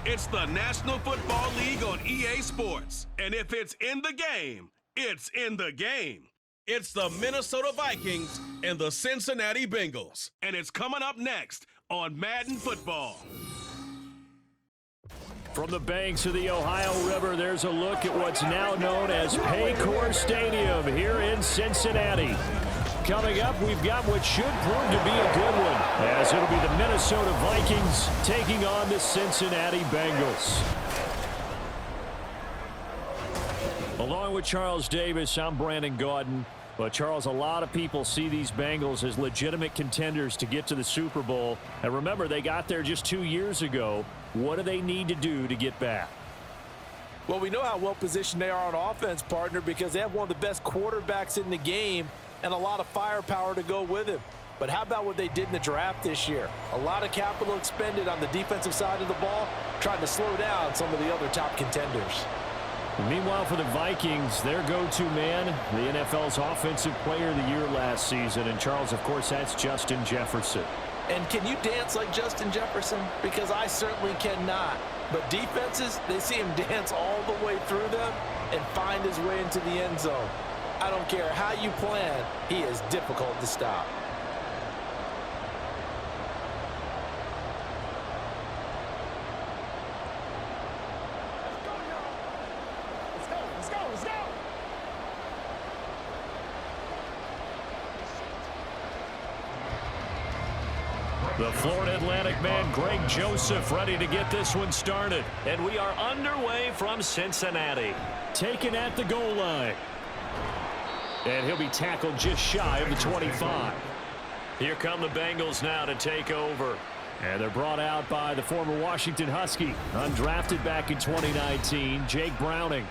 It's the National Football League on EA Sports. And if it's in the game, it's in the game. It's the Minnesota Vikings and the Cincinnati Bengals. And it's coming up next on Madden Football. From the banks of the Ohio River, there's a look at what's now known as Paycor Stadium here in Cincinnati. Coming up, we've got what should prove to be a good one, as it'll be the Minnesota Vikings taking on the Cincinnati Bengals. Along with Charles Davis, I'm Brandon Gaudin. But, Charles, a lot of people see these Bengals as legitimate contenders to get to the Super Bowl. And remember, they got there just 2 years ago. What do they need to do to get back? Well, we know how well-positioned they are on offense, partner, because they have one of the best quarterbacks in the game and a lot of firepower to go with him. But how about what they did in the draft this year? A lot of capital expended on the defensive side of the ball, trying to slow down some of the other top contenders. Meanwhile, for the Vikings, their go-to man, the NFL's Offensive Player of the Year last season. And, Charles, of course, that's Justin Jefferson. And can you dance like Justin Jefferson? Because I certainly cannot. But defenses, they see him dance all the way through them and find his way into the end zone. I don't care how you plan, he is difficult to stop. The Florida Atlantic man, Greg Joseph, ready to get this one started. And we are underway from Cincinnati. Taken at the goal line. And he'll be tackled just shy of the 25. Here come the Bengals now to take over. And they're brought out by the former Washington Husky, undrafted back in 2019, Jake Browning.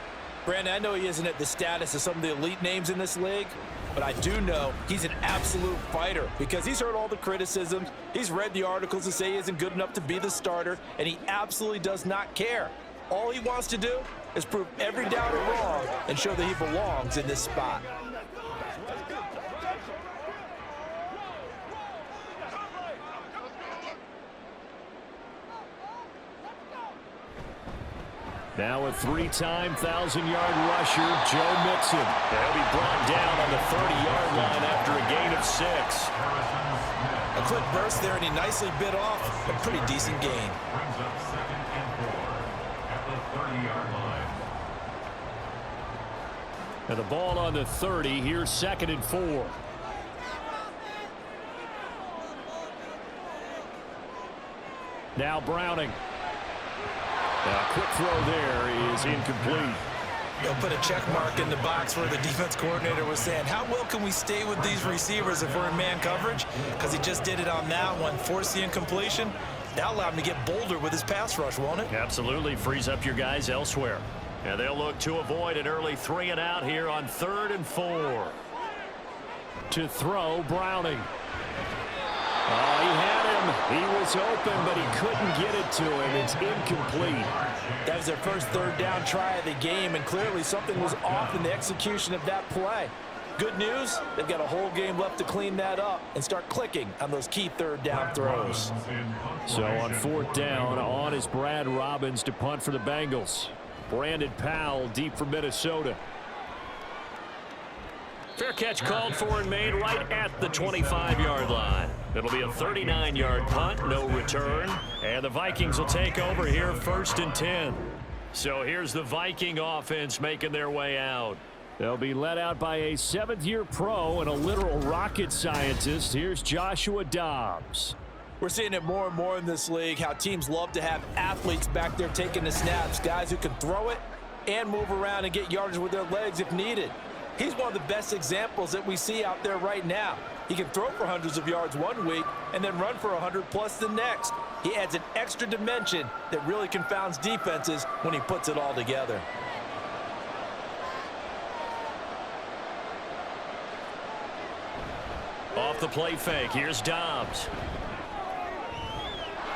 Brandon, I know he isn't at the status of some of the elite names in this league, but I do know he's an absolute fighter because he's heard all the criticisms. He's read the articles that say he isn't good enough to be the starter, and he absolutely does not care. All he wants to do is prove every doubter wrong and show that he belongs in this spot. Now a three-time 1,000-yard rusher, Joe Mixon. They'll be brought down on the 30-yard line after a gain of 6. A quick burst there, and he nicely bit off a pretty decent gain. And the ball on the 30. Here's 2nd and 4. Now Browning. A quick throw there is incomplete. They'll put a check mark in the box where the defense coordinator was saying, how well can we stay with these receivers if we're in man coverage? Because he just did it on that one, forced the incompletion. That'll allow him to get bolder with his pass rush, won't it? Absolutely, frees up your guys elsewhere. And they'll look to avoid an early 3 and out here on 3rd and 4. To throw, Browning. Oh, he had him. He was open, but he couldn't get it to him. It's incomplete. That was their first 3rd down try of the game, and clearly something was off in the execution of that play. Good news, they've got a whole game left to clean that up and start clicking on those key 3rd down throws. So on 4th down, on is Brad Robbins to punt for the Bengals. Brandon Powell deep for Minnesota. Fair catch called for and made right at the 25-yard line. It'll be a 39-yard punt, no return. And the Vikings will take over here 1st and 10. So here's the Viking offense making their way out. They'll be led out by a 7th-year pro and a literal rocket scientist. Here's Joshua Dobbs. We're seeing it more and more in this league, how teams love to have athletes back there taking the snaps, guys who can throw it and move around and get yardage with their legs if needed. He's one of the best examples that we see out there right now. He can throw for hundreds of yards one week and then run for 100+ the next. He adds an extra dimension that really confounds defenses when he puts it all together. Off the play fake, here's Dobbs.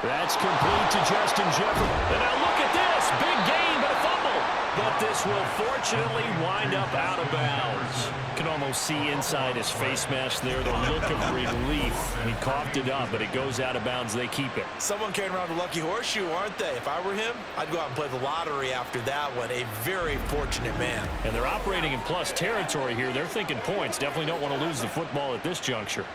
That's complete to Justin Jefferson. And now look at this. Big gain, but a fumble. But this will fortunately wind up out of bounds. Can almost see inside his face mask there the look of relief. He coughed it up, but it goes out of bounds. They keep it. Someone carrying around the lucky horseshoe, aren't they? If I were him, I'd go out and play the lottery after that one. A very fortunate man. And they're operating in plus territory here. They're thinking points. Definitely don't want to lose the football at this juncture.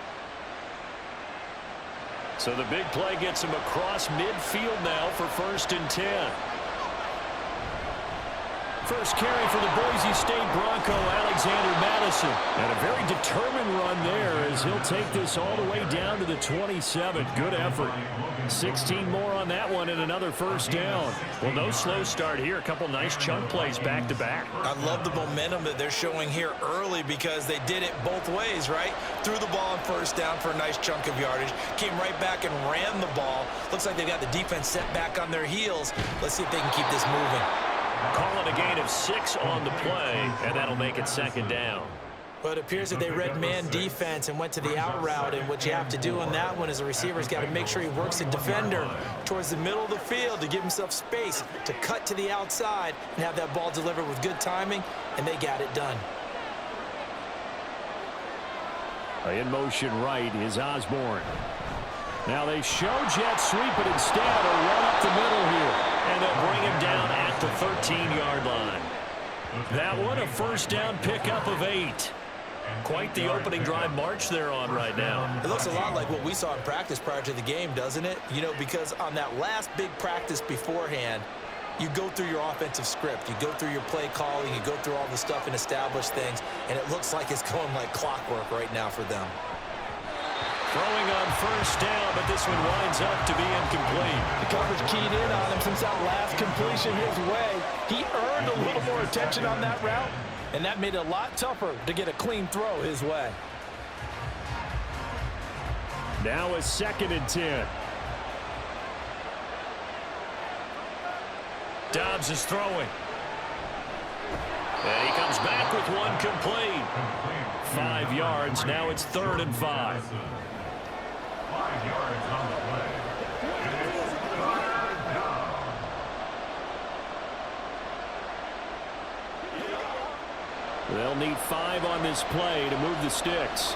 So the big play gets him across midfield now for 1st and 10. First carry for the Boise State Bronco, Alexander Madison. And a very determined run there as he'll take this all the way down to the 27. Good effort. 16 more on that one and another 1st down. Well, no slow start here. A couple nice chunk plays back to back. I love the momentum that they're showing here early because they did it both ways, right? Threw the ball on 1st down for a nice chunk of yardage. Came right back and ran the ball. Looks like they've got the defense set back on their heels. Let's see if they can keep this moving. Call it a gain of 6 on the play, and that'll make it 2nd down. Well, it appears that they read man defense and went to the out route, and what you have to do on that one is the receiver's got to make sure he works the defender towards the middle of the field to give himself space to cut to the outside and have that ball delivered with good timing, and they got it done. In motion right is Osborne. Now they show jet sweep, but instead a run up the middle here. And they'll bring him down at the 13-yard line. That one, a 1st down pickup of 8. Quite the opening drive march they're on right now. It looks a lot like what we saw in practice prior to the game, doesn't it? You know, because on that last big practice beforehand, you go through your offensive script. You go through your play calling. You go through all the stuff and establish things. And it looks like it's going like clockwork right now for them. Throwing on 1st down, but this one winds up to be incomplete. The coverage keyed in on him since that last completion his way. He earned a little more attention on that route, and that made it a lot tougher to get a clean throw his way. Now a 2nd and 10. Dobbs is throwing. And he comes back with one complete. 5 yards. Now it's 3rd and 5. 5 yards on the play. They'll need 5 on this play to move the sticks.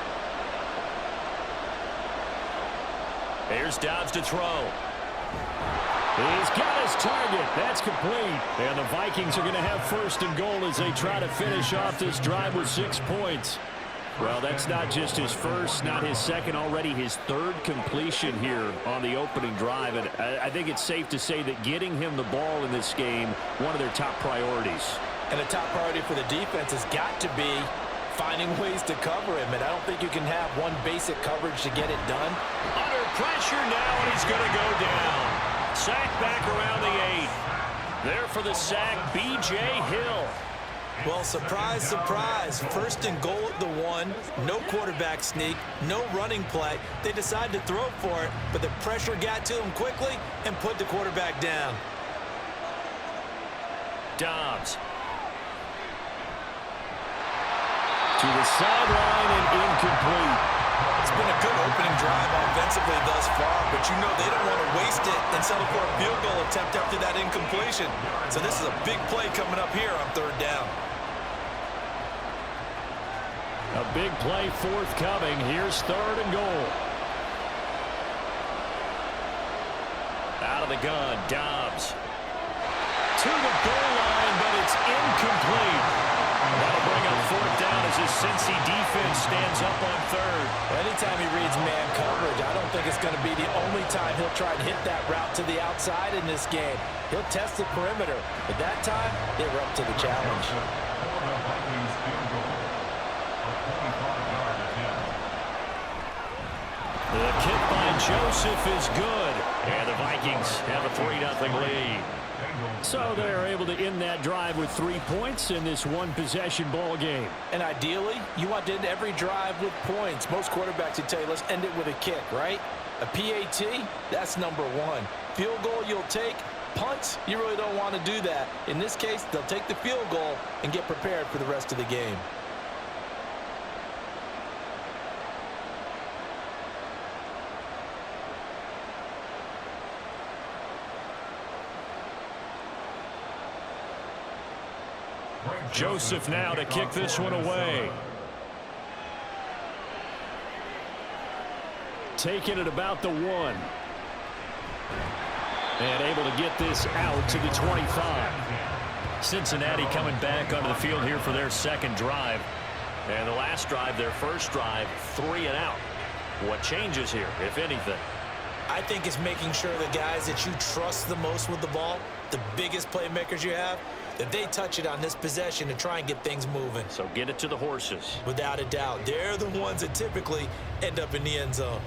Here's Dobbs to throw. He's got his target. That's complete. And the Vikings are going to have 1st and goal as they try to finish off this drive with 6 points. Well, that's not just his first, not his second, already his 3rd completion here on the opening drive. And I think it's safe to say that getting him the ball in this game, one of their top priorities. And a top priority for the defense has got to be finding ways to cover him. And I don't think you can have one basic coverage to get it done. Under pressure now, and he's going to go down. Sack back around the 8. There for the sack, B.J. Hill. Well, surprise, surprise. 1st and goal at the 1. No quarterback sneak. No running play. They decided to throw for it, but the pressure got to him quickly and put the quarterback down. Dobbs. To the sideline and incomplete. It's been a good opening drive offensively thus far, but you know they don't want to waste it and settle for a field goal attempt after that incompletion. So this is a big play coming up here on 3rd down. A big play forthcoming. Here's 3rd and goal. Out of the gun, Dobbs. To the goal line, but it's incomplete. That'll bring up 4th down as his Cincy defense stands up on 3rd. Anytime he reads man coverage, I don't think it's going to be the only time he'll try and hit that route to the outside in this game. He'll test the perimeter, but that time they were up to the challenge. The kick by Joseph is good, and the Vikings have a 3-0 lead. So they're able to end that drive with 3 points in this one-possession ball game. And ideally, you want to end every drive with points. Most quarterbacks would tell you, let's end it with a kick, right? A PAT, that's number 1. Field goal you'll take. Punts, you really don't want to do that. In this case, they'll take the field goal and get prepared for the rest of the game. Joseph now to kick this one away. Taking it about the 1. And able to get this out to the 25. Cincinnati coming back onto the field here for their second drive. And the last drive, their first drive, 3 and out. What changes here, if anything? I think it's making sure the guys that you trust the most with the ball, the biggest playmakers you have, that they touch it on this possession to try and get things moving. So get it to the horses. Without a doubt. They're the ones that typically end up in the end zone.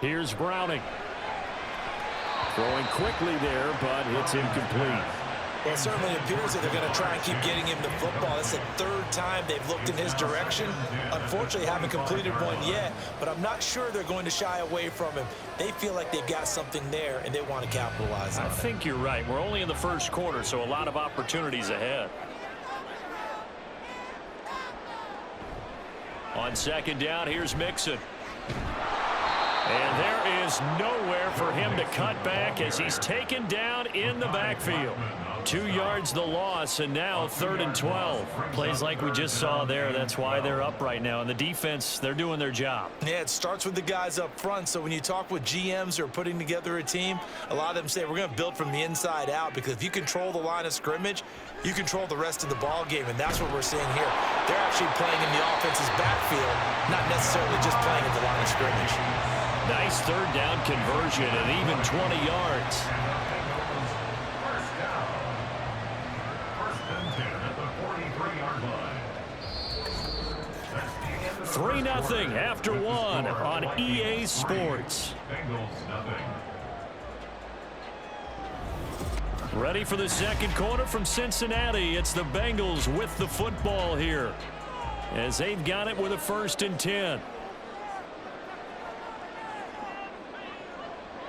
Here's Browning. Throwing quickly there, but it's incomplete. Well, it certainly appears that they're going to try and keep getting him the football. That's the 3rd time they've looked in his direction. Unfortunately, haven't completed one yet, but I'm not sure they're going to shy away from him. They feel like they've got something there, and they want to capitalize on it. I think you're right. We're only in the first quarter, so a lot of opportunities ahead. On second down, here's Mixon. And there is nowhere for him to cut back as he's taken down in the backfield. 2 yards the loss, and now 3rd and 12. Plays like we just saw there. That's why they're up right now. And the defense, they're doing their job. Yeah, it starts with the guys up front. So when you talk with GMs who are putting together a team, a lot of them say we're going to build from the inside out, because if you control the line of scrimmage, you control the rest of the ball game, and that's what we're seeing here. They're actually playing in the offense's backfield, not necessarily just playing at the line of scrimmage. Nice 3rd down conversion and even 20 yards. First down. First and 10 at the 43-yard line. 3-0 after 1 on EA Sports. Bengals nothing. Ready for the second quarter from Cincinnati. It's the Bengals with the football here, as they've got it with a 1st and 10.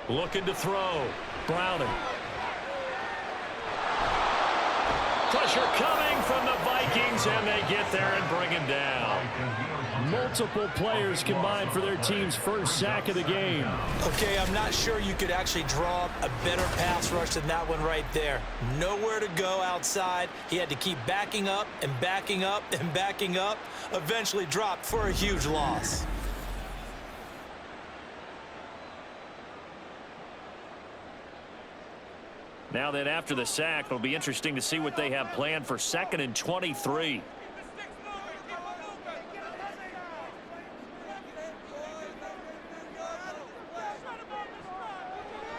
Looking to throw. Browning. Pressure coming from the Vikings, and they get there and bring him down. Multiple players combined for their team's first sack of the game. Okay, I'm not sure you could actually draw up a better pass rush than that one right there. Nowhere to go outside. He had to keep backing up and backing up and backing up. Eventually dropped for a huge loss. Now that after the sack, it'll be interesting to see what they have planned for 2nd and 23.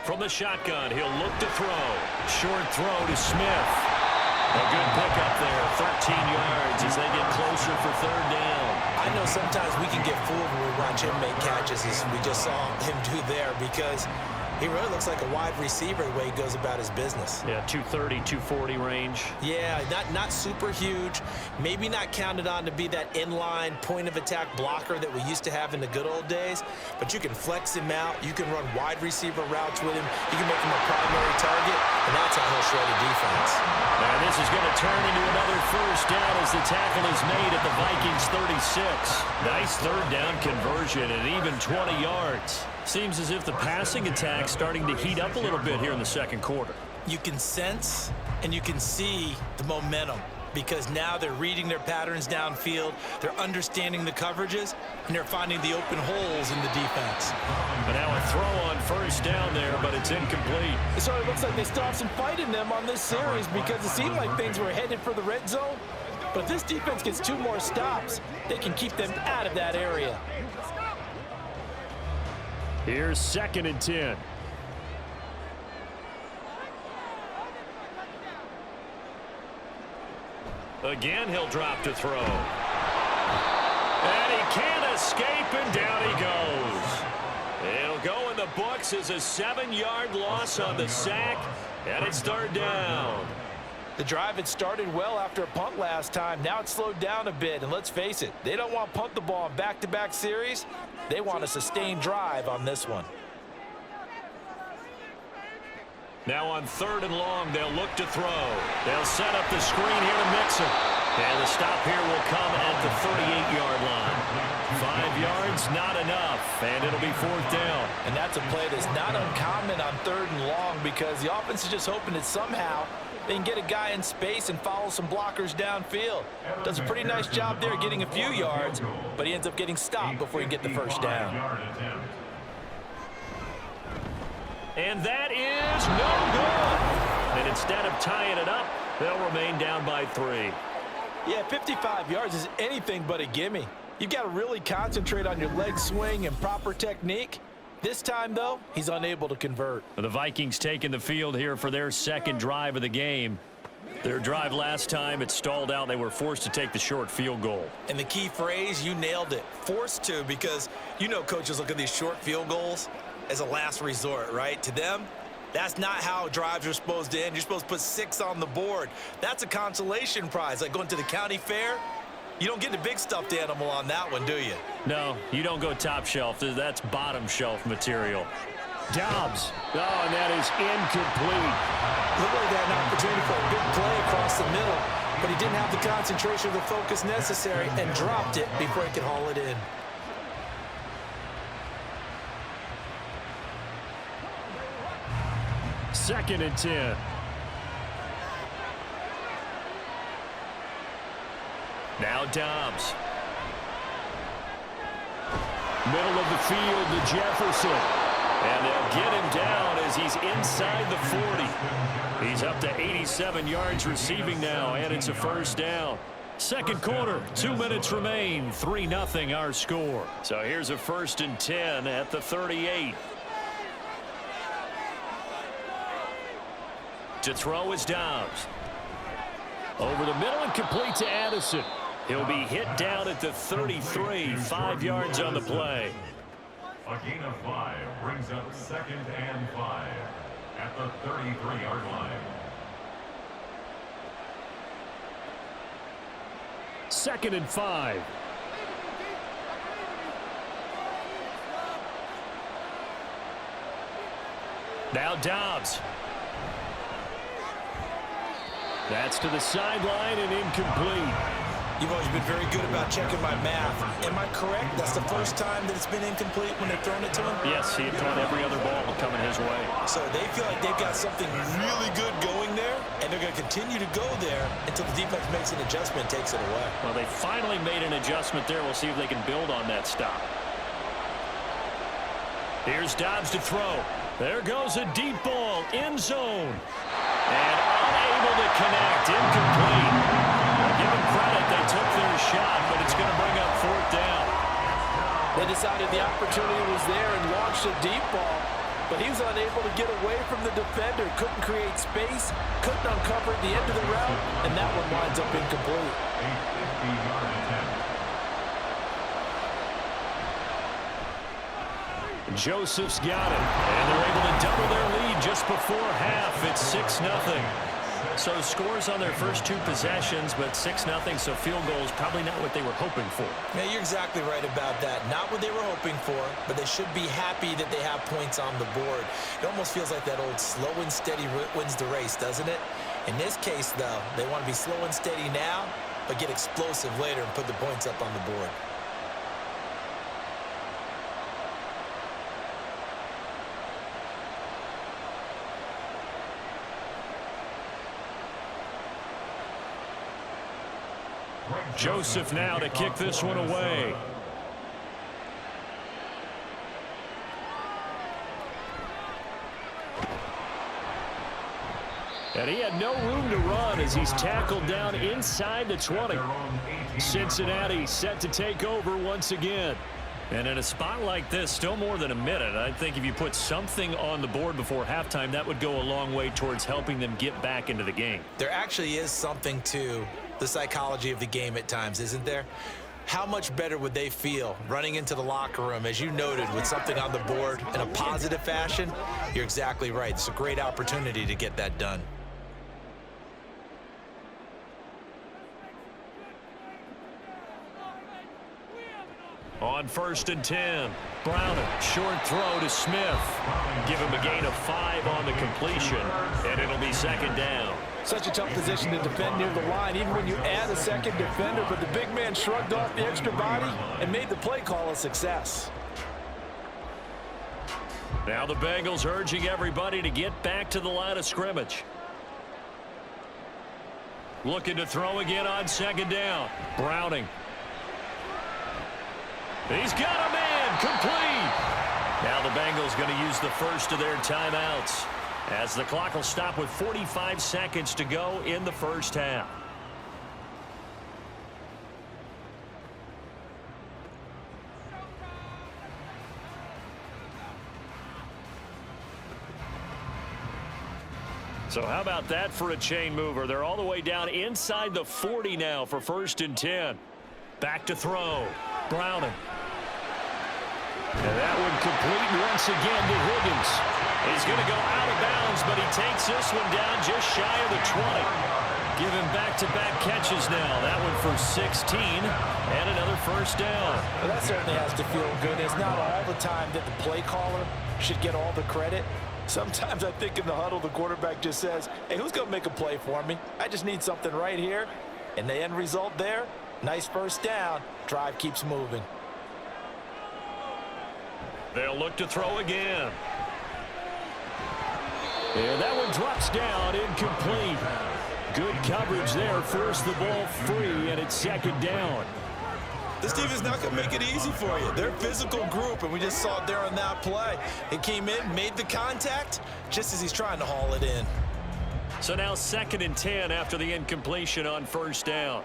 From the shotgun, he'll look to throw. Short throw to Smith. A good pickup there, 13 yards as they get closer for 3rd down. I know sometimes we can get fooled when we watch him make catches, as we just saw him do there, because he really looks like a wide receiver the way he goes about his business. Yeah, 230, 240 range. Yeah, not super huge. Maybe not counted on to be that inline point-of-attack blocker that we used to have in the good old days, but you can flex him out. You can run wide receiver routes with him. You can make him a primary target, and that's how he'll shred a defense. And this is going to turn into another 1st down as the tackle is made at the Vikings 36. Nice 3rd down conversion and even 20 yards. Seems as if the passing attack's starting to heat up a little bit here in the second quarter. You can sense and you can see the momentum, because now they're reading their patterns downfield, they're understanding the coverages, and they're finding the open holes in the defense. But now a throw on 1st down there, but it's incomplete. So it looks like they still have some fight in them on this series, because it seemed like things were headed for the red zone. But if this defense gets 2 more stops, they can keep them out of that area. Here's 2nd and 10. Again, he'll drop to throw. And he can't escape, and down he goes. It'll go in the books as a 7-yard loss on the sack, and it's 3rd down. The drive had started well after a punt last time. Now it's slowed down a bit, and let's face it, they don't want to punt the ball in back-to-back series. They want a sustained drive on this one. Now on 3rd and long, they'll look to throw. They'll set up the screen here to Mixon. And the stop here will come at the 38-yard line. 5 yards, not enough, and it'll be 4th down. And that's a play that's not uncommon on 3rd and long because the offense is just hoping that somehow they can get a guy in space and follow some blockers downfield. Does a pretty nice job there getting a few yards, but he ends up getting stopped before he can get the 1st down. And that is no good. And instead of tying it up, they'll remain down by 3. Yeah, 55 yards is anything but a gimme. You've got to really concentrate on your leg swing and proper technique. This time, though, he's unable to convert. The Vikings taking the field here for their 2nd drive of the game. Their drive last time, it stalled out. They were forced to take the short field goal. And the key phrase, you nailed it, forced to, because you know coaches look at these short field goals as a last resort, right? To them, that's not how drives are supposed to end. You're supposed to put 6 on the board. That's a consolation prize, like going to the county fair. You don't get the big stuffed animal on that one, do you? No, you don't go top shelf. That's bottom shelf material. Dobbs. Oh, and that is incomplete. Looked like they had an opportunity for a big play across the middle, but he didn't have the concentration or the focus necessary and dropped it before he could haul it in. Second and 10. Now Dobbs. Middle of the field to Jefferson. And they'll get him down as he's inside the 40. He's up to 87 yards receiving now, and it's a 1st down. 2nd quarter, 2 minutes remain, 3-0 our score. So here's a 1st and 10 at the 38. To throw is Dobbs. Over the middle and complete to Addison. He'll be hit down at the 33, 5 yards on the play. A gain of 5 brings up 2nd and 5 at the 33-yard line. 2nd and 5. Now Dobbs. That's to the sideline and incomplete. You've always been very good about checking my math. Am I correct? That's the first time that it's been incomplete when they've thrown it to him? Yes, he had thrown every other ball coming his way. So they feel like they've got something really good going there, and they're going to continue to go there until the defense makes an adjustment and takes it away. Well, they finally made an adjustment there. We'll see if they can build on that stop. Here's Dobbs to throw. There goes a deep ball, end zone. And unable to connect, incomplete. Well, give them credit, they took their shot, but it's going to bring up 4th down. They decided the opportunity was there and launched a deep ball, but he was unable to get away from the defender, couldn't create space, couldn't uncover the end of the route, and that one winds up incomplete. A 50-yard attempt. Joseph's got it. And they're able to double their lead just before half. It's 6-0. So scores on their first 2 possessions, but 6-0, so field goals probably not what they were hoping for. Yeah, you're exactly right about that. Not what they were hoping for, but they should be happy that they have points on the board. It almost feels like that old slow and steady wins the race, doesn't it? In this case, though, they want to be slow and steady now, but get explosive later and put the points up on the board. Joseph now to kick this one away. And he had no room to run as he's tackled down inside the 20. Cincinnati set to take over once again. And in a spot like this, still more than a minute, I think if you put something on the board before halftime, that would go a long way towards helping them get back into the game. There actually is something to the psychology of the game at times, isn't there? How much better would they feel running into the locker room, as you noted, with something on the board in a positive fashion? You're exactly right. It's a great opportunity to get that done. On 1st and 10, Browner, short throw to Smith. Give him a gain of 5 on the completion, and it'll be 2nd down. Such a tough position to defend near the line, even when you add a second defender, but the big man shrugged off the extra body and made the play call a success. Now the Bengals urging everybody to get back to the line of scrimmage. Looking to throw again on second down. Browning. He's got a man complete. Now the Bengals going to use the first of their timeouts, as the clock will stop with 45 seconds to go in the first half. So how about that for a chain mover? They're all the way down inside the 40 now for 1st and 10. Back to throw. Browning. And that one complete once again to Higgins. He's going to go out of bounds, but he takes this one down just shy of the 20. Giving back-to-back catches now. That one for 16 and another first down. Well, that certainly has to feel good. It's not all the time that the play caller should get all the credit. Sometimes I think in the huddle, the quarterback just says, hey, who's going to make a play for me? I just need something right here. And the end result there, nice first down. Drive keeps moving. They'll look to throw again. And that one drops down, incomplete. Good coverage there, forced the ball free, and it's second down. This team is not going to make it easy for you. They're a physical group, and we just saw it there on that play. It came in, made the contact, just as he's trying to haul it in. So now 2nd and 10 after the incompletion on first down.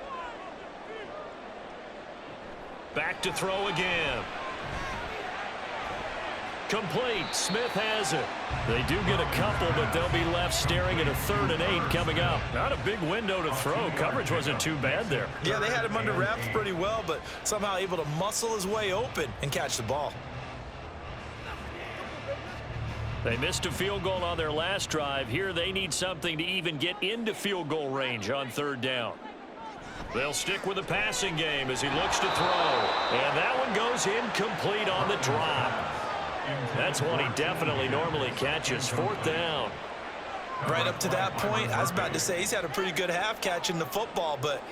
Back to throw again. Complete. Smith has it. They do get a couple, but they'll be left staring at a 3rd and 8 coming up. Not a big window to throw. Coverage wasn't too bad there. Yeah, they had him under wraps pretty well, but somehow able to muscle his way open and catch the ball. They missed a field goal on their last drive. Here they need something to even get into field goal range on 3rd down. They'll stick with the passing game as he looks to throw. And that one goes incomplete on the drop. That's one he definitely normally catches. 4th down. Right up to that point, I was about to say he's had a pretty good half catching the football, but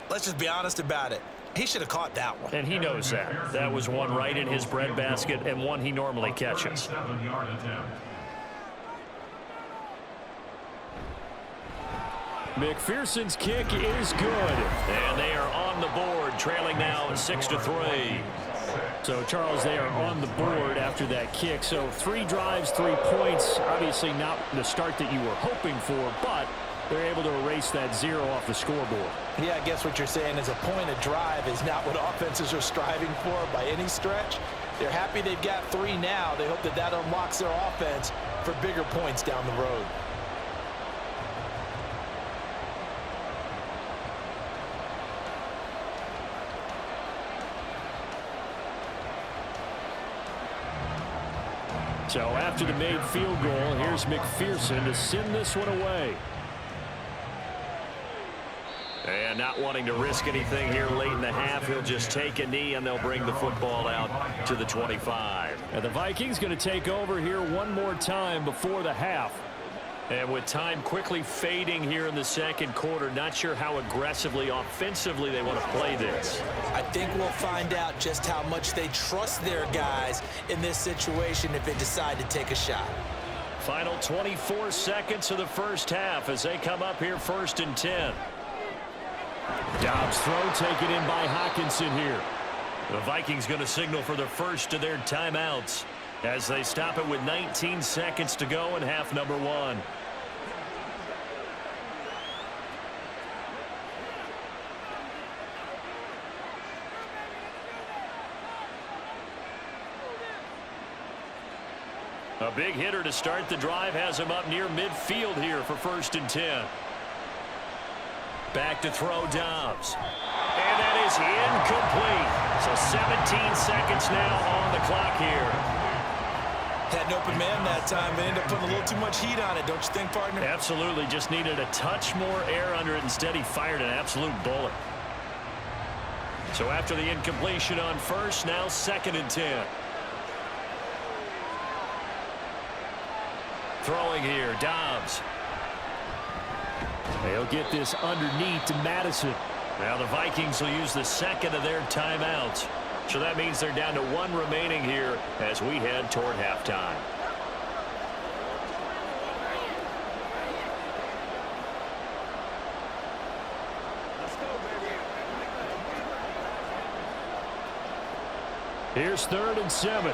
let's just be honest about it. He should have caught that one. And he knows that. That was one right in his breadbasket and one he normally catches. 7-yard attempt. McPherson's kick is good. And they are on the board, trailing now 6-3. So, Charles, they are on the board after that kick. So 3 drives, 3 points. Obviously not the start that you were hoping for, but they're able to erase that 0 off the scoreboard. Yeah, I guess what you're saying is a point of drive is not what offenses are striving for by any stretch. They're happy they've got 3 now. They hope that that unlocks their offense for bigger points down the road. So after the made field goal, here's McPherson to send this one away. And not wanting to risk anything here late in the half, he'll just take a knee and they'll bring the football out to the 25. And the Vikings going to take over here one more time before the half. And with time quickly fading here in the second quarter, not sure how aggressively, offensively they want to play this. I think we'll find out just how much they trust their guys in this situation if they decide to take a shot. Final 24 seconds of the first half as they come up here 1st and 10. Dobbs throw taken in by Hockenson here. The Vikings going to signal for the first of their timeouts as they stop it with 19 seconds to go in half number 1. A big hitter to start the drive has him up near midfield here for 1st and 10. Back to throw Dobbs. And that is incomplete. So 17 seconds now on the clock here. Had an open man that time. They ended up putting a little too much heat on it, don't you think, partner? Absolutely. Just needed a touch more air under it. Instead, he fired an absolute bullet. So after the incompletion on first, now 2nd and 10. Throwing here, Dobbs. They'll get this underneath to Madison. Now the Vikings will use the second of their timeouts. So that means they're down to one remaining here as we head toward halftime. Here's 3rd and 7.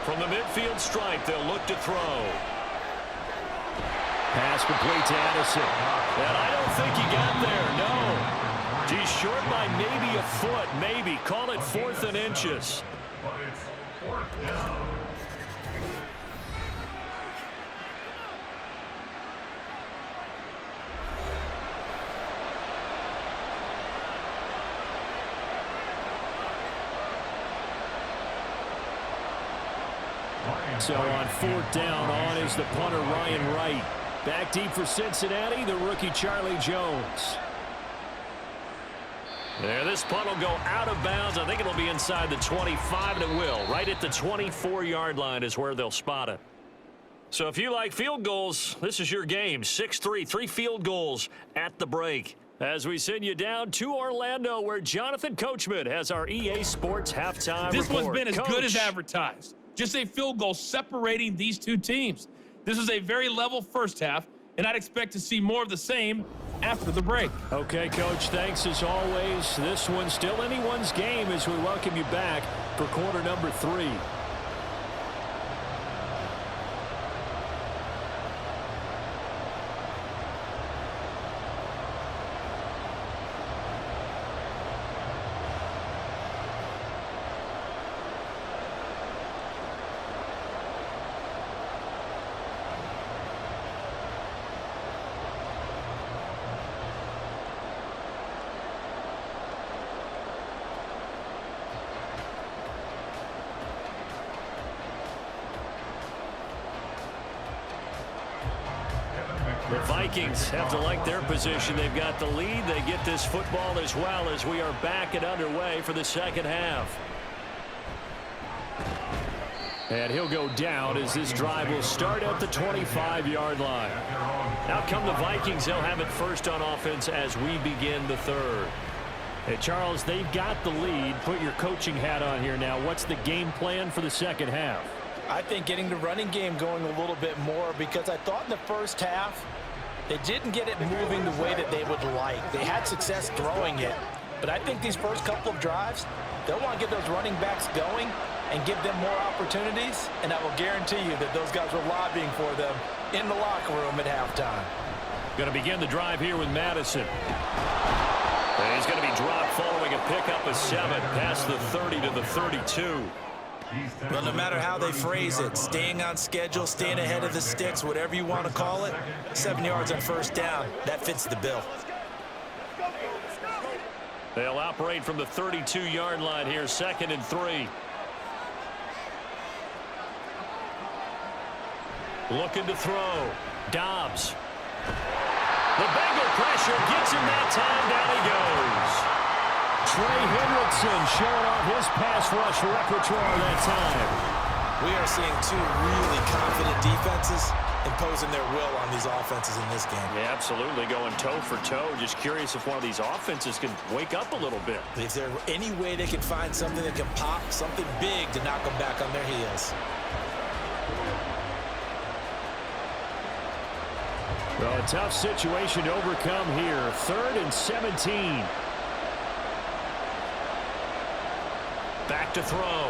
From the midfield stripe, they'll look to throw. Pass complete to Addison. And I don't think he got there, no. He's short by maybe a foot, maybe. Call it 4th and inches. But it's 4th down. So on 4th down, on is the punter Ryan Wright. Back deep for Cincinnati, the rookie Charlie Jones. There, this punt will go out of bounds. I think it'll be inside the 25, and it will. Right at the 24-yard line is where they'll spot it. So if you like field goals, this is your game. 6-3, 3 field goals at the break. As we send you down to Orlando, where Jonathan Coachman has our EA Sports halftime This report. one's been as Coach. good as advertised. Just a field goal separating these two teams. This is a very level first half, and I'd expect to see more of the same after the break. Okay, Coach, thanks as always. This one's still anyone's game as we welcome you back for quarter number 3. The Vikings have to like their position. They've got the lead. They get this football as well as we are back and underway for the second half. And he'll go down as this drive will start at the 25-yard line. Out come the Vikings. They'll have it first on offense as we begin the 3rd. Hey, Charles, they've got the lead. Put your coaching hat on here now. What's the game plan for the second half? I think getting the running game going a little bit more, because I thought in the first half they didn't get it moving the way that they would like. They had success throwing it, but I think these first couple of drives, they'll want to get those running backs going and give them more opportunities, and I will guarantee you that those guys were lobbying for them in the locker room at halftime. Going to begin the drive here with Madison. And he's going to be dropped following a pickup of 7 past the 30 to the 32. Well, no matter how they phrase it, staying on schedule, staying ahead of the sticks, whatever you want to call it, 7 yards on first down, that fits the bill. They'll operate from the 32-yard line here, 2nd and 3. Looking to throw. Dobbs. The Bengal pressure gets him that time. Down he goes. Trey Hendrickson showing off his pass rush repertoire that time. We are seeing 2 really confident defenses imposing their will on these offenses in this game. Yeah, absolutely, going toe for toe. Just curious if one of these offenses can wake up a little bit. If there any way they can find something that can pop, something big to knock them back on their heels. Well, a tough situation to overcome here. 3rd and 17. Back to throw.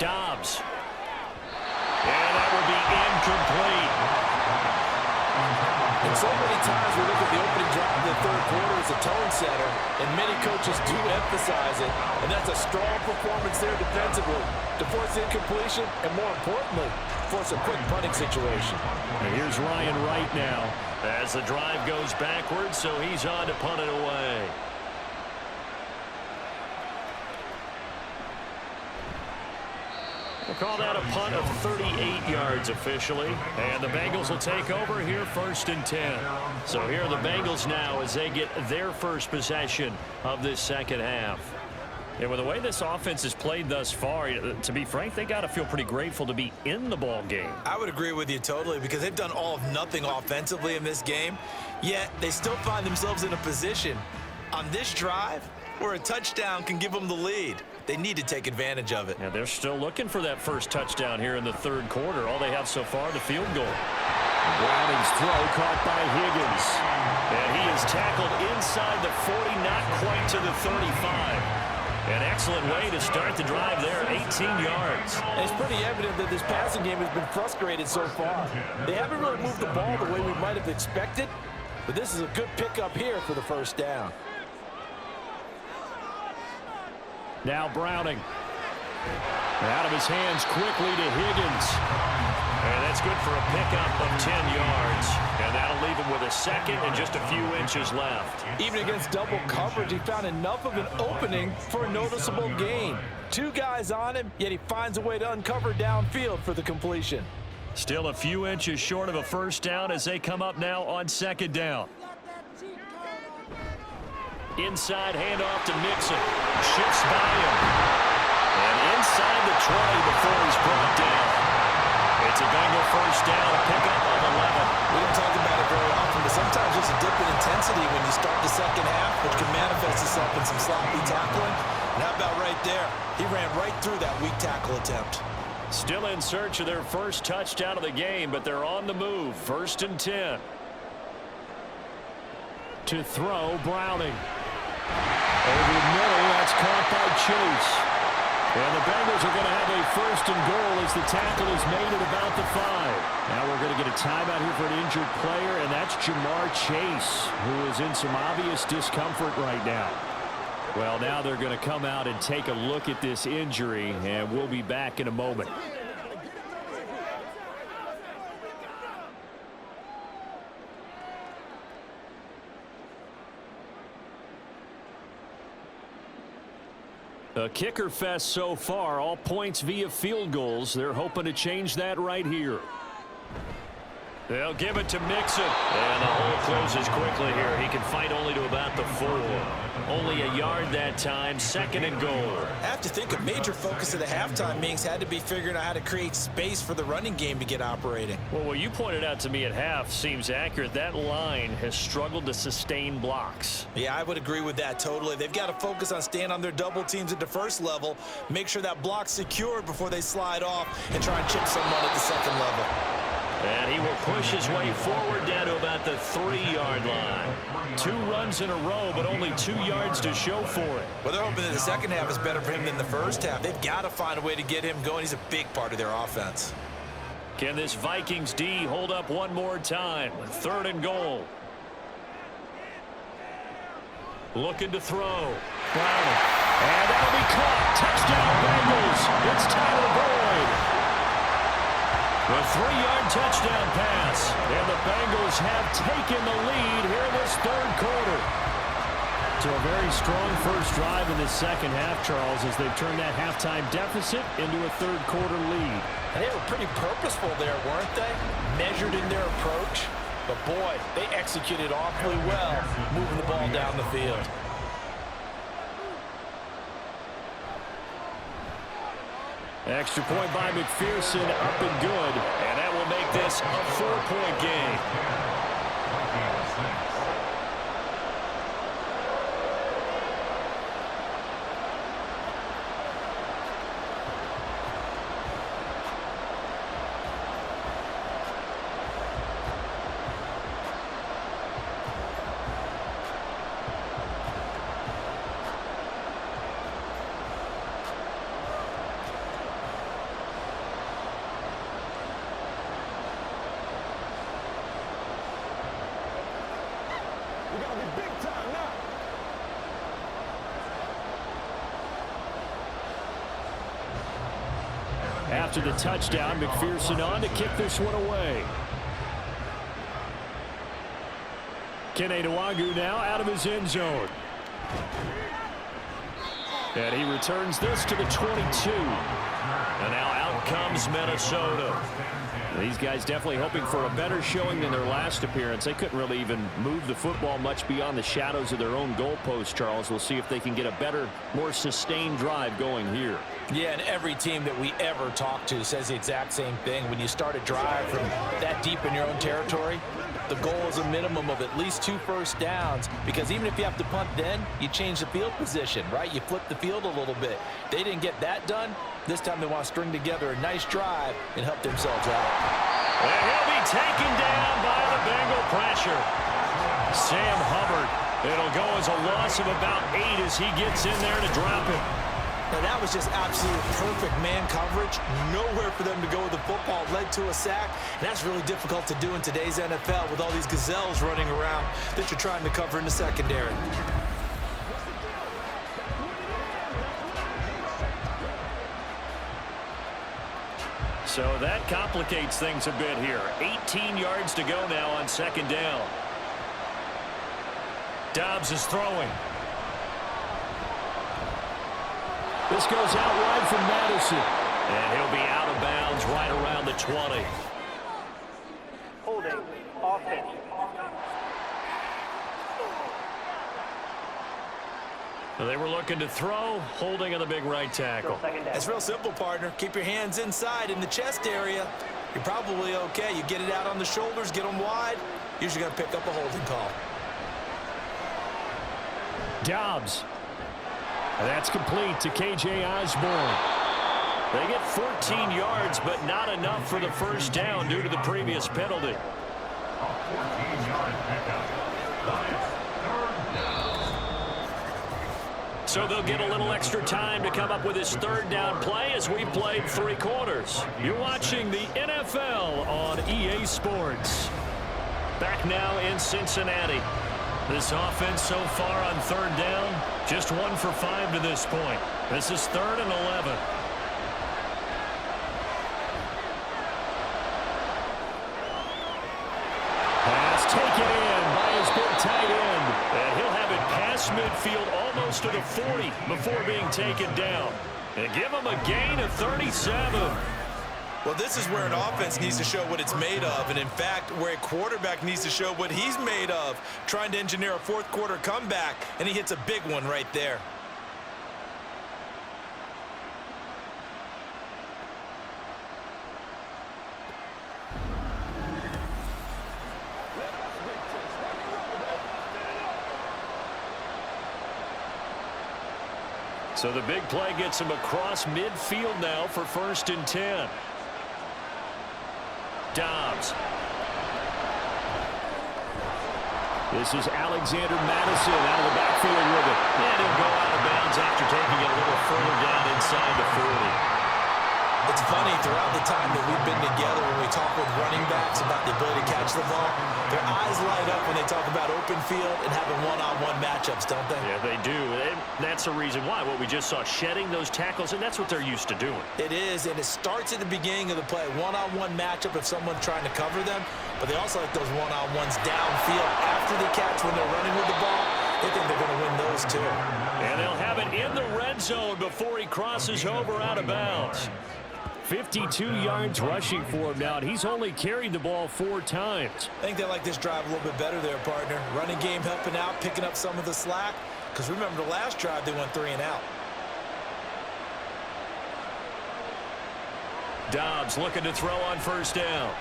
Dobbs. And that will be incomplete. And so many times we look at the opening drive in the 3rd quarter as a tone setter, and many coaches do emphasize it, and that's a strong performance there defensively to force incompletion and, more importantly, force a quick punting situation. And here's Ryan Wright now. As the drive goes backwards, so he's on to punt it away. We'll call that a punt of 38 yards officially. And the Bengals will take over here 1st and 10. So here are the Bengals now as they get their first possession of this second half. And with the way this offense has played thus far, to be frank, they got to feel pretty grateful to be in the ball game. I would agree with you totally because they've done all of nothing offensively in this game, yet they still find themselves in a position on this drive where a touchdown can give them the lead. They need to take advantage of it. And they're still looking for that first touchdown here in the third quarter. All they have so far, the field goal. Browning's throw caught by Higgins. And he is tackled inside the 40, not quite to the 35. An excellent way to start the drive there, 18 yards. And it's pretty evident that this passing game has been frustrated so far. They haven't really moved the ball the way we might have expected, but this is a good pickup here for the first down. Now Browning. Out of his hands quickly to Higgins. And that's good for a pickup of 10 yards. And that'll leave him with a second and just a few inches left. Even against double coverage, he found enough of an opening for a noticeable gain. Two guys on him, yet he finds a way to uncover downfield for the completion. Still a few inches short of a first down as they come up now on second down. Inside handoff to Mixon. Shifts by him. And inside the 20 before he's brought down. It's a Bengal first down, a pickup of 11. We don't talk about it very often, but sometimes there's a dip in intensity when you start the second half, which can manifest itself in some sloppy tackling. And how about right there? He ran right through that weak tackle attempt. Still in search of their first touchdown of the game, but they're on the move. First and 10. To throw, Browning. Over the middle, that's caught by Chase. And the Bengals are going to have a first and goal as the tackle is made at about the 5. Now we're going to get a timeout here for an injured player, and that's Jamar Chase, who is in some obvious discomfort right now. Well, now they're going to come out and take a look at this injury, and we'll be back in a moment. A kicker fest so far, all points via field goals. They're hoping to change that right here. They'll give it to Mixon. And the hole closes quickly here. He can fight only to about the 4. Only a yard that time, second and goal. I have to think a major focus of the halftime meetings had to be figuring out how to create space for the running game to get operating. Well, what you pointed out to me at half seems accurate. That line has struggled to sustain blocks. Yeah, I would agree with that totally. They've got to focus on staying on their double teams at the first level, make sure that block's secured before they slide off and try and chip someone at the second level. And he will push his way forward down to about the 3-yard line. 2 runs in a row, but only 2 yards to show for it. Well, they're hoping that the second half is better for him than the first half. They've got to find a way to get him going. He's a big part of their offense. Can this Vikings D hold up one more time? Third and goal. Looking to throw. Browning. And that'll be caught. Touchdown Bengals. It's Tyler Boyd. The 3-yard touchdown pass. And the Bengals have taken the lead here in this third quarter. So a very strong first drive in the second half, Charles, as they've turned that halftime deficit into a third quarter lead. And they were pretty purposeful there, weren't they? Measured in their approach. But boy, they executed awfully well, moving the ball down the field. Extra point by McPherson, up and good. And that will make this a 4-point game. After the touchdown, McPherson on to kick this one away. Kene Nwangwu now out of his end zone. And he returns this to the 22. And now out comes Minnesota. These guys definitely hoping for a better showing than their last appearance. They couldn't really even move the football much beyond the shadows of their own goalpost, Charles. We'll see if they can get a better, more sustained drive going here. Yeah, and every team that we ever talk to says the exact same thing. When you start a drive from that deep in your own territory, the goal is a minimum of at least 2 first downs, because even if you have to punt then, you change the field position, right? You flip the field a little bit. They didn't get that done. This time they want to string together a nice drive and help themselves out. And he'll be taken down by the Bengal pressure. Sam Hubbard. It'll go as a loss of about 8 as he gets in there to drop it. Now that was just absolute perfect man coverage. Nowhere for them to go with the football. Led to a sack. And that's really difficult to do in today's NFL with all these gazelles running around that you're trying to cover in the secondary. So that complicates things a bit here. 18 yards to go now on 2nd down. Dobbs is throwing. This goes out wide from Madison. And he'll be out of bounds right around the 20. Holding. Offense. They were looking to throw, holding on the big right tackle. It's real simple, partner. Keep your hands inside in the chest area. You're probably okay. You get it out on the shoulders, get them wide. Usually going to pick up a holding call. Dobbs. That's complete to K.J. Osborne. They get 14 yards, but not enough for the first down due to the previous penalty. A 14-yard pickup. So they'll get a little extra time to come up with his 3rd down play as we played 3 quarters. You're watching the NFL on EA Sports. Back now in Cincinnati. This offense so far on 3rd down, just 1 for 5 to this point. This is 3rd and 11. Pass taken in by his big tight end. And he'll have it past midfield almost to the 40 before being taken down. And give him a gain of 37. Well, this is where an offense needs to show what it's made of, and in fact, where a quarterback needs to show what he's made of, trying to engineer a 4th quarter comeback, and he hits a big one right there. So the big play gets him across midfield now for 1st and 10. Dobbs. This is Alexander Madison out of the backfield with it. And he'll go out of bounds after taking it a little further down inside the 40. It's funny, throughout the time that we've been together, when we talk with running backs about the ability to catch the ball, their eyes light up when they talk about open field and having one-on-one matchups, don't they? Yeah, they do. And that's the reason why. What we just saw, shedding those tackles, and that's what they're used to doing. It is, and it starts at the beginning of the play. One-on-one matchup if someone's trying to cover them, but they also like those one-on-ones downfield after the catch when they're running with the ball. They think they're going to win those too. And they'll have it in the red zone before he crosses over out of bounds. 52 yards rushing for him now, and he's only carried the ball 4 times. I think they like this drive a little bit better there, partner. Running game helping out, picking up some of the slack. Because remember, the last drive, they went 3 and out. Dobbs looking to throw on 1st down.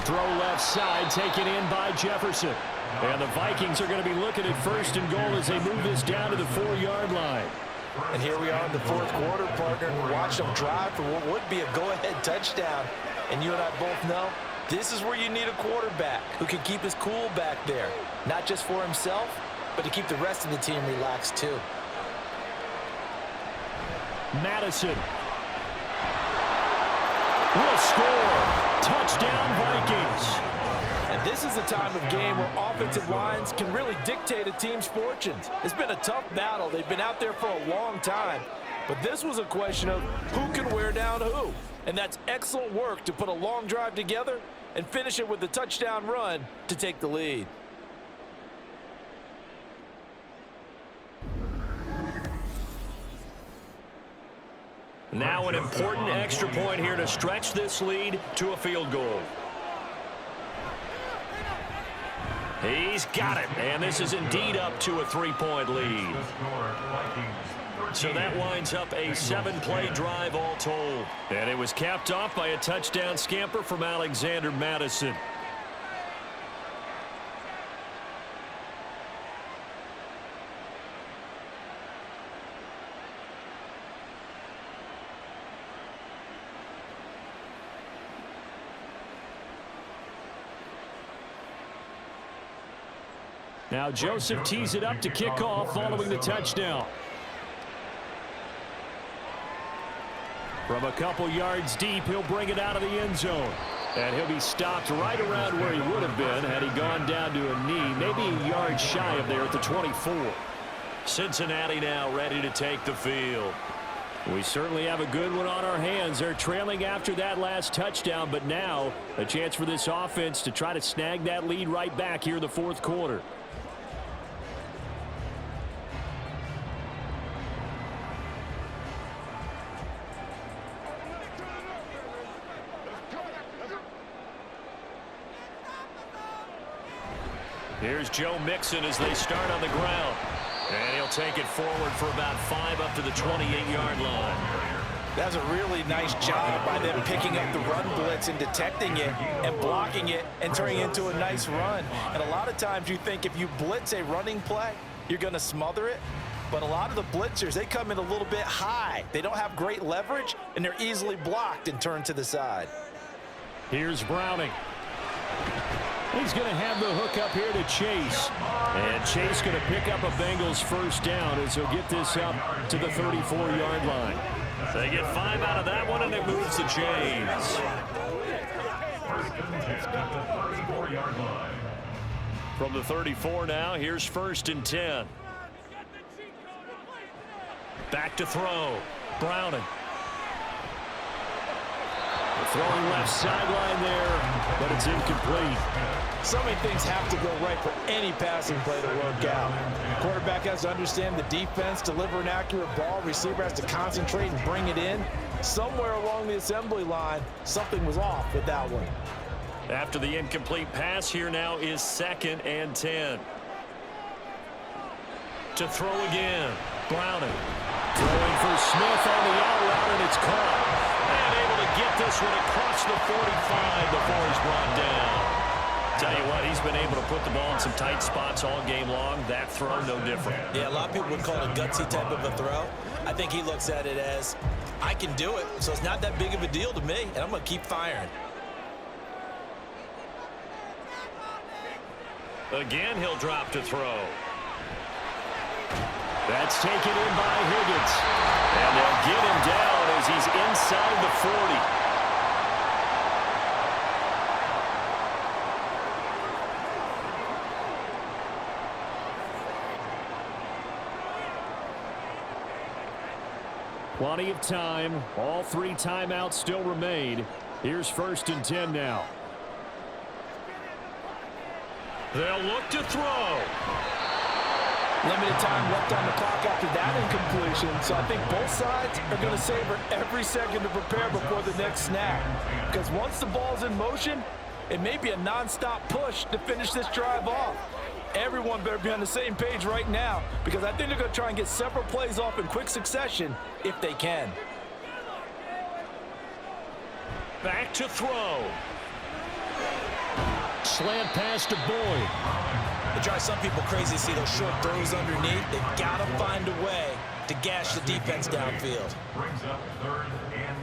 Throw left side, taken in by Jefferson. And the Vikings are going to be looking at 1st and goal as they move this down to the 4-yard line. And here we are in the 4th quarter, partner, and watch them drive for what would be a go-ahead touchdown. And you and I both know this is where you need a quarterback who can keep his cool back there. Not just for himself, but to keep the rest of the team relaxed too. Madison will score. Touchdown, Vikings. And this is the time of game where offensive lines can really dictate a team's fortunes. It's been a tough battle. They've been out there for a long time. But this was a question of who can wear down who. And that's excellent work to put a long drive together and finish it with a touchdown run to take the lead. Now an important extra point here to stretch this lead to a field goal. He's got it, and this is indeed up to a 3-point lead. So that winds up a 7-play drive all told. And it was capped off by a touchdown scamper from Alexander Madison. Now Joseph tees it up to kick off following the touchdown. From a couple yards deep, he'll bring it out of the end zone. And he'll be stopped right around where he would have been had he gone down to a knee, maybe a yard shy of there at the 24. Cincinnati now ready to take the field. We certainly have a good one on our hands. They're trailing after that last touchdown, but now a chance for this offense to try to snag that lead right back here in the fourth quarter. Here's Joe Mixon as they start on the ground. And he'll take it forward for about 5 up to the 28-yard line. That's a really nice job by them picking up the run blitz and detecting it and blocking it and turning it into a nice run. And a lot of times you think if you blitz a running play, you're going to smother it. But a lot of the blitzers, they come in a little bit high. They don't have great leverage, and they're easily blocked and turned to the side. Here's Browning. He's going to have the hook up here to Chase. And Chase going to pick up a Bengals first down as he'll get this up to the 34-yard line. They get 5 out of that one, and it moves the chains. From the 34 now, here's 1st and 10. Back to throw. Browning. Throwing left sideline there, but it's incomplete. So many things have to go right for any passing play to work out. Quarterback has to understand the defense, deliver an accurate ball. Receiver has to concentrate and bring it in. Somewhere along the assembly line, something was off with that one. After the incomplete pass, here now is 2nd and 10. To throw again. Browning. Throwing for Smith on the out route, and it's caught. And able to get this one across the 45 before he's brought down. Tell you what, he's been able to put the ball in some tight spots all game long. That throw, no different. Yeah, a lot of people would call it a gutsy type of a throw. I think he looks at it as, I can do it, so it's not that big of a deal to me, and I'm going to keep firing. Again, he'll drop to throw. That's taken in by Higgins. And they'll get him down as he's inside the 40. Plenty of time. All 3 timeouts still remain. Here's 1st and 10 now. They'll look to throw. Limited time left on the clock after that incompletion, so I think both sides are going to savor every second to prepare before the next snap. Because once the ball's in motion, it may be a non-stop push to finish this drive off. Everyone better be on the same page right now, because I think they're going to try and get several plays off in quick succession if they can. Back to throw. Slant pass to Boyd. It drives some people crazy to see those short throws underneath. They've got to find a way to gash the defense downfield. Brings up 3rd and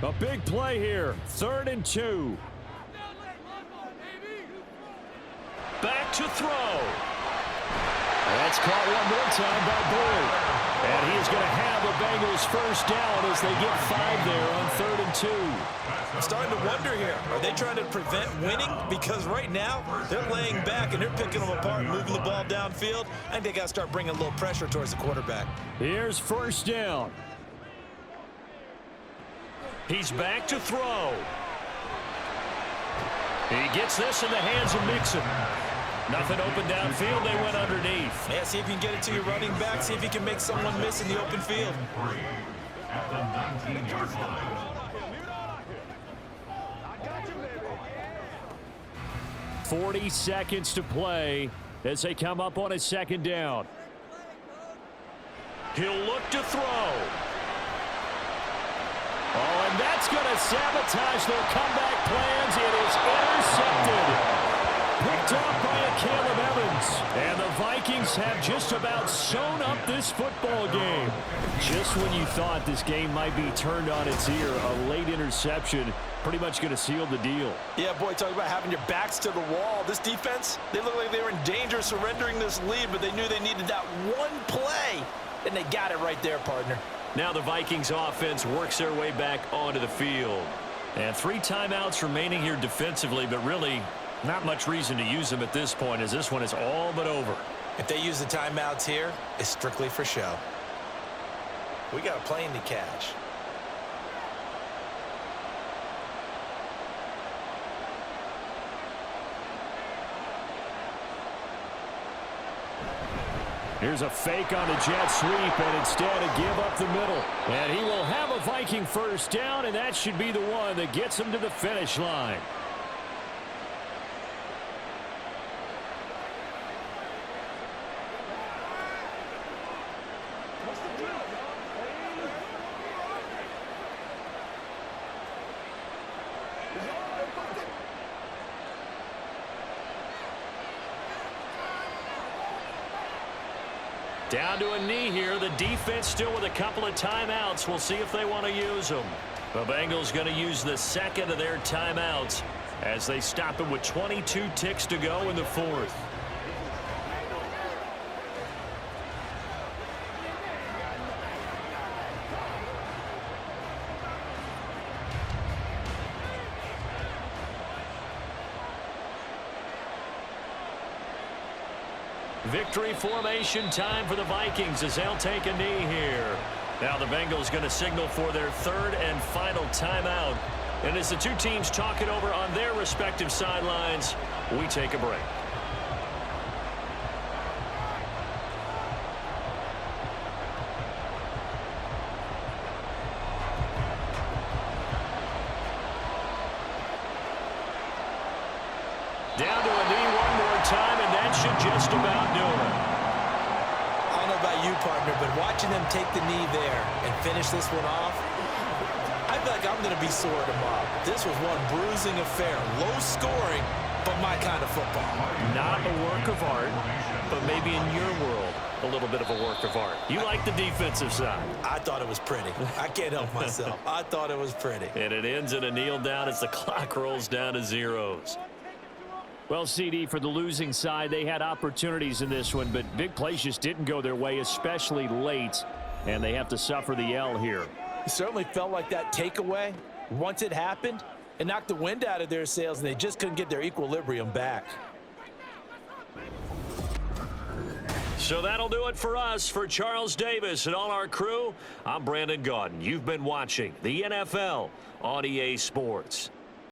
2. A big play here. 3rd and 2. Back to throw. That's caught one more time by Boyd. And he is going to have the Bengals first down as they get 5 there on 3rd and 2. I'm starting to wonder here. Are they trying to prevent winning? Because right now, they're laying back and they're picking them apart, moving the ball downfield. I think they got to start bringing a little pressure towards the quarterback. Here's 1st down. He's back to throw. He gets this in the hands of Mixon. Nothing open downfield. They went underneath. Yeah, see if you can get it to your running back. See if you can make someone miss in the open field. At the 19-yard line. 40 seconds to play as they come up on a second down. He'll look to throw. Oh, and that's going to sabotage their comeback plans. It is intercepted. Picked off by Caleb Evans. And the Vikings have just about sewn up this football game. Just when you thought this game might be turned on its ear, a late interception pretty much going to seal the deal. Yeah, boy, talk about having your backs to the wall. This defense, they look like they were in danger of surrendering this lead, but they knew they needed that one play, and they got it right there, partner. Now the Vikings offense works their way back onto the field. And 3 timeouts remaining here defensively, but really not much reason to use them at this point, as this one is all but over. If they use the timeouts here, it's strictly for show. We got a plane to catch. Here's a fake on the jet sweep, and instead a give up the middle. And he will have a Viking first down, and that should be the one that gets him to the finish line. Down to a knee here. The defense still with a couple of timeouts. We'll see if they want to use them. The Bengals going to use the second of their timeouts as they stop it with 22 ticks to go in the fourth. Victory formation time for the Vikings as they'll take a knee here. Now the Bengals going to signal for their third and final timeout. And as the two teams talk it over on their respective sidelines, we take a break. Down to a knee one more time, and that should just about do it. I don't know about you, partner, but watching them take the knee there and finish this one off, I feel like I'm going to be sore tomorrow. This was one bruising affair. Low scoring, but my kind of football. Not a work of art, but maybe in your world, a little bit of a work of art. You like the defensive side. I thought it was pretty. I can't help myself. I thought it was pretty. And it ends in a kneel down as the clock rolls down to zeros. Well, CD, for the losing side, they had opportunities in this one, but big plays just didn't go their way, especially late, and they have to suffer the L here. It certainly felt like that takeaway, once it happened, it knocked the wind out of their sails, and they just couldn't get their equilibrium back. So that'll do it for us. For Charles Davis and all our crew, I'm Brandon Gaudin. You've been watching the NFL on EA Sports.